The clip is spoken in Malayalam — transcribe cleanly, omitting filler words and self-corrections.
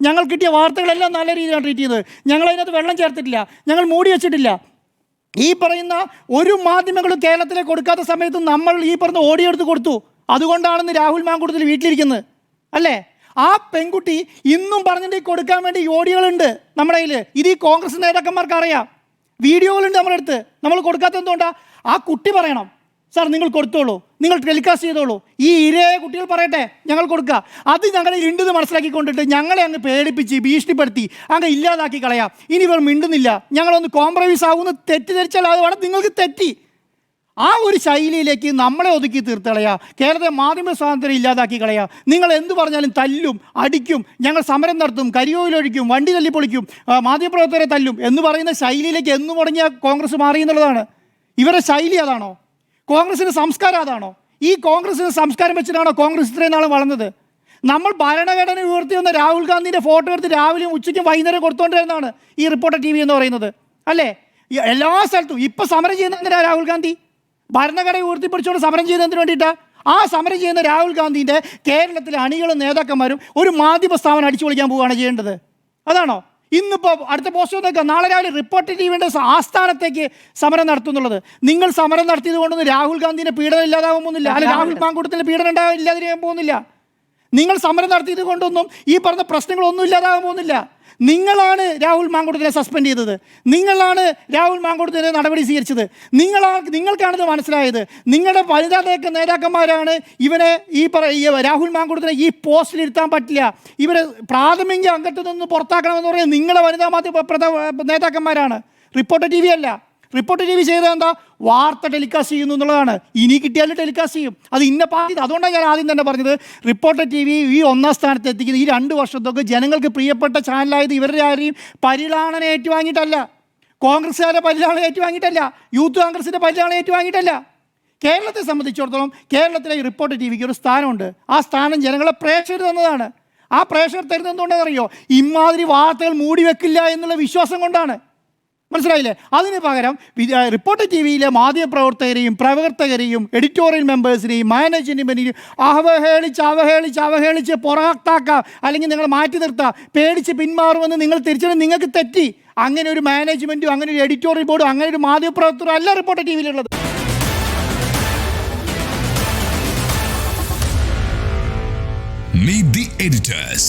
ഞങ്ങൾ കിട്ടിയ വാർത്തകളെല്ലാം നല്ല രീതിയിലാണ് ട്രീറ്റ് ചെയ്തത്. ഞങ്ങളതിനകത്ത് വെള്ളം ചേർത്തിട്ടില്ല, ഞങ്ങൾ മൂടി വെച്ചിട്ടില്ല. ഈ പറയുന്ന ഒരു മാധ്യമങ്ങളും കേരളത്തിലേക്ക് കൊടുക്കാത്ത സമയത്ത് നമ്മൾ ഈ പറഞ്ഞ ഓഡിയോ എടുത്ത് കൊടുത്തു. അതുകൊണ്ടാണെന്ന് രാഹുൽ മാങ്കൂട്ടത്തിൽ വീട്ടിലിരിക്കുന്നത് അല്ലേ? ആ പെൺകുട്ടി ഇന്നും പറഞ്ഞിട്ട് കൊടുക്കാൻ വേണ്ടി ഓഡിയോകളുണ്ട് നമ്മുടെ കയ്യിൽ. ഇത് ഈ കോൺഗ്രസ് നേതാക്കന്മാർക്ക് അറിയാം, വീഡിയോകളുണ്ട് നമ്മുടെ അടുത്ത്. നമ്മൾ കൊടുക്കാത്ത എന്തുകൊണ്ടാണ്? ആ കുട്ടി പറയണം, സാർ നിങ്ങൾ കൊടുത്തോളൂ, നിങ്ങൾ ടെലികാസ്റ്റ് ചെയ്തോളൂ, ഈ ഇരയായ കുട്ടികൾ പറയട്ടെ, ഞങ്ങൾ കൊടുക്കുക. അത് ഞങ്ങളെ ഉണ്ടെന്ന് മനസ്സിലാക്കിക്കൊണ്ടിട്ട് ഞങ്ങളെ അങ്ങ് പേടിപ്പിച്ച് ഭീഷണിപ്പെടുത്തി അങ്ങ് ഇല്ലാതാക്കി കളയാം. ഇനി ഇവർ മിണ്ടുന്നില്ല, ഞങ്ങളൊന്ന് കോംപ്രമൈസ് ആകുമെന്ന് തെറ്റിദ്ധരിച്ചാൽ അത് വേണം നിങ്ങൾക്ക് തെറ്റി. ആ ഒരു ശൈലിയിലേക്ക് നമ്മളെ ഒതുക്കി തീർത്ത് കളയുക, കേരളത്തിലെ മാധ്യമ സ്വാതന്ത്ര്യം ഇല്ലാതാക്കി കളയുക. നിങ്ങൾ എന്ത് പറഞ്ഞാലും തല്ലും അടിക്കും, ഞങ്ങൾ സമരം നടത്തും, കരിയോയിലൊഴിക്കും, വണ്ടി തല്ലിപ്പൊളിക്കും, മാധ്യമപ്രവർത്തകരെ തല്ലും എന്ന് പറയുന്ന ശൈലിയിലേക്ക് എന്ന് മുടങ്ങിയ കോൺഗ്രസ് മാറി എന്നുള്ളതാണ്. ഇവരുടെ ശൈലി അതാണോ? കോൺഗ്രസിൻ്റെ സംസ്കാരം അതാണോ? ഈ കോൺഗ്രസിൻ്റെ സംസ്കാരം വെച്ചിട്ടാണോ കോൺഗ്രസ് ഇത്രയും നാളും വളർന്നത്? നമ്മൾ ഭരണഘടന ഉയർത്തി വന്ന രാഹുൽ ഗാന്ധിൻ്റെ ഫോട്ടോ എടുത്ത് രാവിലെയും ഉച്ചയ്ക്കും വൈകുന്നേരം കൊടുത്തുകൊണ്ടിരുന്നതാണ് ഈ റിപ്പോർട്ടർ TV എന്ന് പറയുന്നത് അല്ലേ? എല്ലാ സ്ഥലത്തും ഇപ്പം സമരം ചെയ്യുന്നതിനാ രാഹുൽ ഗാന്ധി ഭരണഘടന ഉയർത്തിപ്പിടിച്ചുകൊണ്ട് സമരം ചെയ്യുന്നതിന് വേണ്ടിയിട്ടാണ്. ആ സമരം ചെയ്യുന്ന രാഹുൽ ഗാന്ധിൻ്റെ കേരളത്തിലെ അണികളും നേതാക്കന്മാരും ഒരു മാധ്യമ സ്ഥാപനം അടിച്ചു പൊളിക്കാൻ പോവുകയാണ് ചെയ്യേണ്ടത്. അതാണോ? ഇന്നിപ്പോൾ അടുത്ത പോസ്റ്റ് നോക്കുക, നാളെ രാവിലെ റിപ്പോർട്ടർ TVയുടെ ആസ്ഥാനത്തേക്ക് സമരം നടത്തുന്നുള്ളത്. നിങ്ങൾ സമരം നടത്തിയത് കൊണ്ടൊന്നും രാഹുൽ ഗാന്ധിൻ്റെ പീഡനം ഇല്ലാതാകാൻ പോകുന്നില്ല, അല്ല രാഹുൽ മാങ്കൂട്ടത്തിൻ്റെ പീഡനം ഇല്ലാതിരിക്കാൻ പോകുന്നില്ല. നിങ്ങൾ സമരം നടത്തിയത് കൊണ്ടൊന്നും ഈ പറഞ്ഞ പ്രശ്നങ്ങളൊന്നും ഇല്ലാതാകാൻ പോകുന്നില്ല. നിങ്ങളാണ് രാഹുൽ മാങ്കൂട്ടത്തിനെ സസ്പെൻഡ് ചെയ്തത്, നിങ്ങളാണ് രാഹുൽ മാങ്കൂട്ടത്തിനെ നടപടി സ്വീകരിച്ചത്, നിങ്ങൾക്കാണിത് മനസ്സിലായത്. നിങ്ങളുടെ വനിതാ നേതാക്കന്മാരാണ് ഇവനെ രാഹുൽ മാങ്കൂട്ടത്തിനെ ഈ പോസ്റ്റിലിരുത്താൻ പറ്റില്ല, ഇവരെ പ്രാഥമിക അംഗത്വത്തിൽ നിന്ന് പുറത്താക്കണമെന്ന് പറയുന്നത് നിങ്ങളുടെ വനിതാ നേതാക്കന്മാരാണ്, റിപ്പോർട്ടർ TV അല്ല. റിപ്പോർട്ടർ TV ചെയ്തത് എന്താ? വാർത്ത ടെലികാസ്റ്റ് ചെയ്യുന്നു എന്നുള്ളതാണ്. ഇനി കിട്ടിയാലും ടെലികാസ്റ്റ് ചെയ്യും. അത് ഇന്ന പാർട്ടി. അതുകൊണ്ടാണ് ഞാൻ ആദ്യം തന്നെ പറഞ്ഞത്, റിപ്പോർട്ടർ TV ഈ ഒന്നാം സ്ഥാനത്ത് എത്തിക്കുന്നത് ഈ 2 വർഷത്തൊക്കെ ജനങ്ങൾക്ക് പ്രിയപ്പെട്ട ചാനലായത് ഇവരുടെ ആരെയും പരിലാളന ഏറ്റുവാങ്ങിയിട്ടല്ല, കോൺഗ്രസ്സുകാരുടെ പരിലാളന ഏറ്റുവാങ്ങിയിട്ടല്ല, യൂത്ത് കോൺഗ്രസിൻ്റെ പരിലാളന ഏറ്റുവാങ്ങിയിട്ടല്ല. കേരളത്തെ സംബന്ധിച്ചിടത്തോളം കേരളത്തിലെ ഈ റിപ്പോർട്ടർ TVക്ക് ഒരു സ്ഥാനമുണ്ട്. ആ സ്ഥാനം ജനങ്ങളെ പ്രേക്ഷകർ തന്നതാണ്. ആ പ്രേക്ഷകർ തരുന്നതുകൊണ്ടാണെന്നറിയോ? ഇമാതിരി വാർത്തകൾ മൂടി വെക്കില്ല എന്നുള്ള വിശ്വാസം കൊണ്ടാണ്. മനസ്സിലായില്ലേ? അതിന് പകരം റിപ്പോർട്ടർ TVയിലെ മാധ്യമപ്രവർത്തകരെയും പ്രവർത്തകരെയും എഡിറ്റോറിയൽ മെമ്പേഴ്സിനെയും മാനേജ്മെൻറ്റിനെയും അവഹേളിച്ച് പുറത്താക്കുക, അല്ലെങ്കിൽ നിങ്ങൾ മാറ്റി നിർത്തുക, പേടിച്ച് പിന്മാറുമെന്ന് നിങ്ങൾ തിരിച്ചറിഞ്ഞ് നിങ്ങൾക്ക് തെറ്റി. അങ്ങനെ ഒരു മാനേജ്മെൻറ്റും അങ്ങനെ ഒരു എഡിറ്റോറിയൽ ബോർഡും അങ്ങനെ ഒരു മാധ്യമപ്രവർത്തകരും അല്ല റിപ്പോർട്ടർ TVയിലുള്ളത്. Meet the editors.